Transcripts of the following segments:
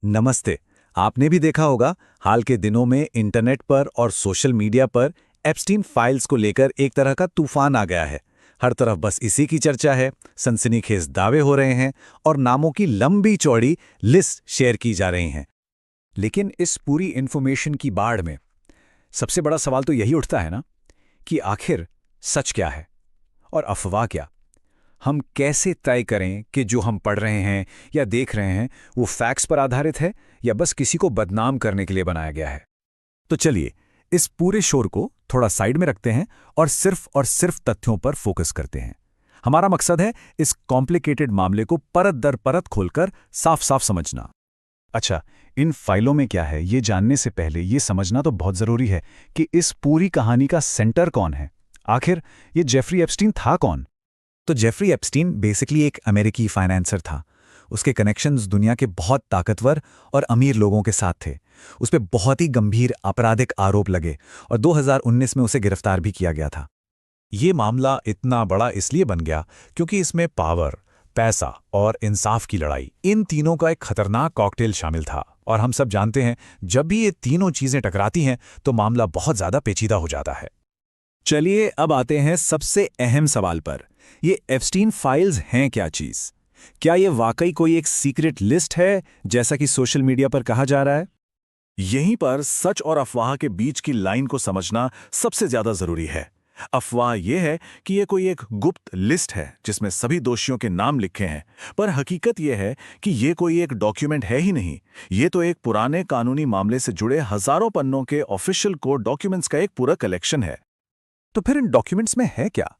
नमस्ते। आपने भी देखा होगा, हाल के दिनों में इंटरनेट पर और सोशल मीडिया पर एप्स्टीन फाइल्स को लेकर एक तरह का तूफान आ गया है। हर तरफ बस इसी की चर्चा है, सनसनीखेज दावे हो रहे हैं और नामों की लंबी चौड़ी लिस्ट शेयर की जा रही हैं। लेकिन इस पूरी इन्फॉर्मेशन की बाढ़ में सबसे बड़ा सवाल तो यही उठता है ना कि आखिर सच क्या है और अफवाह क्या। हम कैसे तय करें कि जो हम पढ़ रहे हैं या देख रहे हैं वो फैक्ट्स पर आधारित है या बस किसी को बदनाम करने के लिए बनाया गया है। तो चलिए इस पूरे शोर को थोड़ा साइड में रखते हैं और सिर्फ तथ्यों पर फोकस करते हैं। हमारा मकसद है इस कॉम्प्लिकेटेड मामले को परत दर परत खोलकर साफ साफ समझना। अच्छा, इन फाइलों में क्या है ये जानने से पहले ये समझना तो बहुत जरूरी है कि इस पूरी कहानी का सेंटर कौन है। आखिर ये जेफरी एप्स्टीन था कौन? तो जेफरी एप्स्टीन बेसिकली एक अमेरिकी फाइनेंसर था। उसके कनेक्शंस दुनिया के बहुत ताकतवर और अमीर लोगों के साथ थे। उस पे बहुत ही गंभीर आपराधिक आरोप लगे और 2019 में उसे गिरफ्तार भी किया गया था। ये मामला इतना बड़ा इसलिए बन गया क्योंकि इसमें पावर, पैसा और इंसाफ की लड़ाई, इन तीनों का एक खतरनाक कॉकटेल शामिल था। और हम सब जानते हैं, जब भी ये तीनों चीजें टकराती हैं तो मामला बहुत ज्यादा पेचीदा हो जाता है। चलिए अब आते हैं सबसे अहम सवाल पर। ये एप्स्टीन फाइल्स हैं क्या चीज? क्या ये वाकई कोई एक सीक्रेट लिस्ट है जैसा कि सोशल मीडिया पर कहा जा रहा है? यहीं पर सच और अफवाह के बीच की लाइन को समझना सबसे ज्यादा जरूरी है। अफवाह यह है कि यह कोई एक गुप्त लिस्ट है जिसमें सभी दोषियों के नाम लिखे हैं, पर हकीकत यह है कि यह कोई एक डॉक्यूमेंट है ही नहीं। ये तो एक पुराने कानूनी मामले से जुड़े हजारों पन्नों के ऑफिशियल कोर्ट डॉक्यूमेंट्स का एक पूरा कलेक्शन है। तो फिर इन डॉक्यूमेंट्स में है क्या?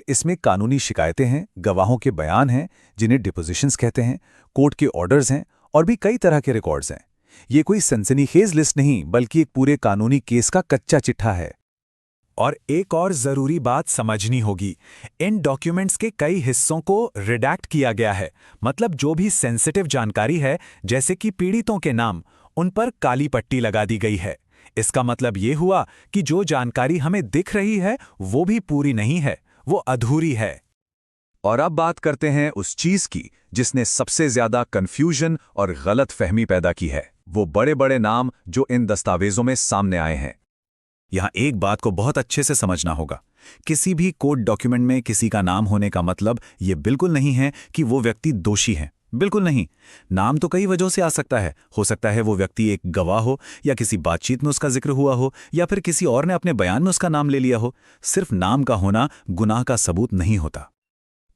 इसमें कानूनी शिकायतें हैं, गवाहों के बयान हैं जिन्हें डिपोजिशंस कहते हैं, कोर्ट के ऑर्डर्स हैं और भी कई तरह के रिकॉर्ड्स हैं। ये कोई सनसनीखेज लिस्ट नहीं बल्कि एक पूरे कानूनी केस का कच्चा चिट्ठा है। और एक और जरूरी बात समझनी होगी, इन डॉक्यूमेंट्स के कई हिस्सों को रिडैक्ट किया गया है। मतलब जो भी सेंसिटिव जानकारी है, जैसे कि पीड़ितों के नाम, उन पर काली पट्टी लगा दी गई है। इसका मतलब ये हुआ कि जो जानकारी हमें दिख रही है वो भी पूरी नहीं है, वो अधूरी है। और अब बात करते हैं उस चीज की जिसने सबसे ज्यादा कंफ्यूजन और गलत फहमी पैदा की है। वो बड़े बड़े नाम जो इन दस्तावेजों में सामने आए हैं। यहां एक बात को बहुत अच्छे से समझना होगा। किसी भी कोर्ट डॉक्यूमेंट में किसी का नाम होने का मतलब ये बिल्कुल नहीं है कि वो व्यक्ति दोषी है। बिल्कुल नहीं। नाम तो कई वजहों से आ सकता है। हो सकता है वो व्यक्ति एक गवाह हो, या किसी बातचीत में उसका जिक्र हुआ हो, या फिर किसी और ने अपने बयान में उसका नाम ले लिया हो। सिर्फ नाम का होना गुनाह का सबूत नहीं होता।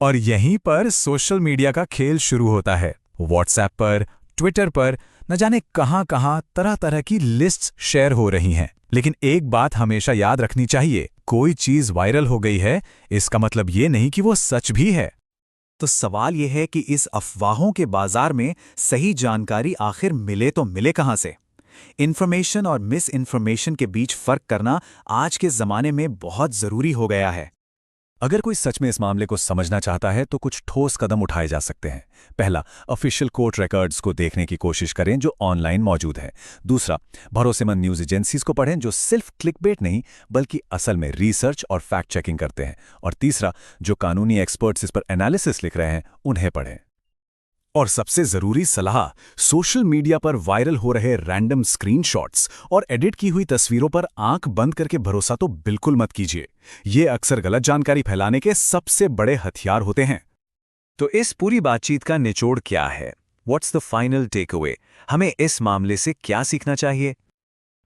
और यहीं पर सोशल मीडिया का खेल शुरू होता है। व्हाट्सएप पर, ट्विटर पर, न जाने कहां कहां तरह तरह की लिस्ट्स शेयर हो रही हैं। लेकिन एक बात हमेशा याद रखनी चाहिए, कोई चीज वायरल हो गई है इसका मतलब ये नहीं कि वो सच भी है। तो सवाल यह है कि इस अफवाहों के बाजार में सही जानकारी आखिर मिले तो मिले कहां से? इन्फॉर्मेशन और मिस इन्फॉर्मेशन के बीच फर्क करना आज के जमाने में बहुत जरूरी हो गया है। अगर कोई सच में इस मामले को समझना चाहता है तो कुछ ठोस कदम उठाए जा सकते हैं। पहला, ऑफिशियल कोर्ट रिकॉर्ड्स को देखने की कोशिश करें जो ऑनलाइन मौजूद है। दूसरा, भरोसेमंद न्यूज एजेंसीज को पढ़ें जो सिर्फ क्लिकबेट नहीं बल्कि असल में रिसर्च और फैक्ट चेकिंग करते हैं। और तीसरा, जो कानूनी एक्सपर्ट्स इस पर एनालिसिस लिख रहे हैं उन्हें पढ़ें। और सबसे जरूरी सलाह, सोशल मीडिया पर वायरल हो रहे रैंडम स्क्रीनशॉट्स और एडिट की हुई तस्वीरों पर आंख बंद करके भरोसा तो बिल्कुल मत कीजिए। ये अक्सर गलत जानकारी फैलाने के सबसे बड़े हथियार होते हैं। तो इस पूरी बातचीत का निचोड़ क्या है? What's the final takeaway? हमें इस मामले से क्या सीखना चाहिए?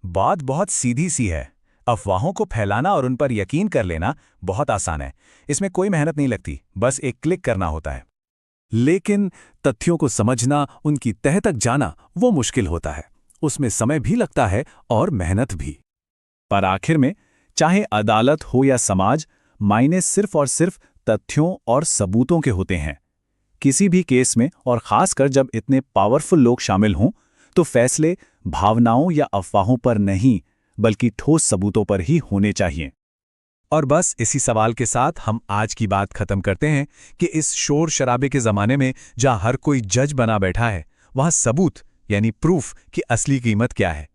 बात बहुत सीधी सी है। अफवाहों को फैलाना और उन पर यकीन कर लेना बहुत आसान है। इसमें कोई मेहनत नहीं लगती, बस एक क्लिक करना होता है। लेकिन तथ्यों को समझना, उनकी तह तक जाना, वो मुश्किल होता है। उसमें समय भी लगता है और मेहनत भी। पर आखिर में, चाहे अदालत हो या समाज, मायने सिर्फ और सिर्फ तथ्यों और सबूतों के होते हैं। किसी भी केस में, और खासकर जब इतने पावरफुल लोग शामिल हों, तो फैसले भावनाओं या अफवाहों पर नहीं बल्कि ठोस सबूतों पर ही होने चाहिए। और बस इसी सवाल के साथ हम आज की बात खत्म करते हैं कि इस शोर शराबे के जमाने में जहां हर कोई जज बना बैठा है, वहां सबूत यानी प्रूफ की असली कीमत क्या है।